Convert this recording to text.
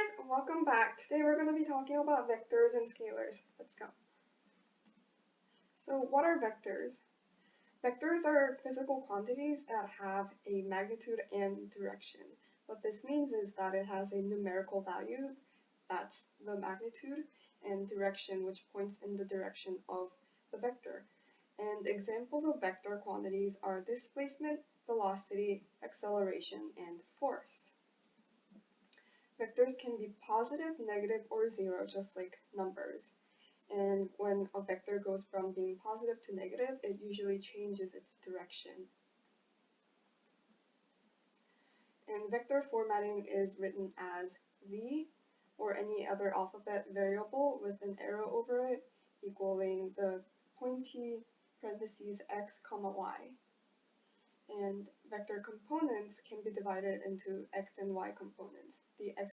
guys, welcome back. Today we're going to be talking about vectors and scalars. Let's go. So what are vectors? Vectors are physical quantities that have a magnitude and direction. What this means is that it has a numerical value, that's the magnitude, and direction, which points in the direction of the vector. And examples of vector quantities are displacement, velocity, acceleration, and force. Vectors can be positive, negative, or zero, just like numbers. And when a vector goes from being positive to negative, it usually changes its direction. And vector formatting is written as V or any other alphabet variable with an arrow over it equaling the pointy parentheses x comma y. And vector components can be divided into x and y components. The x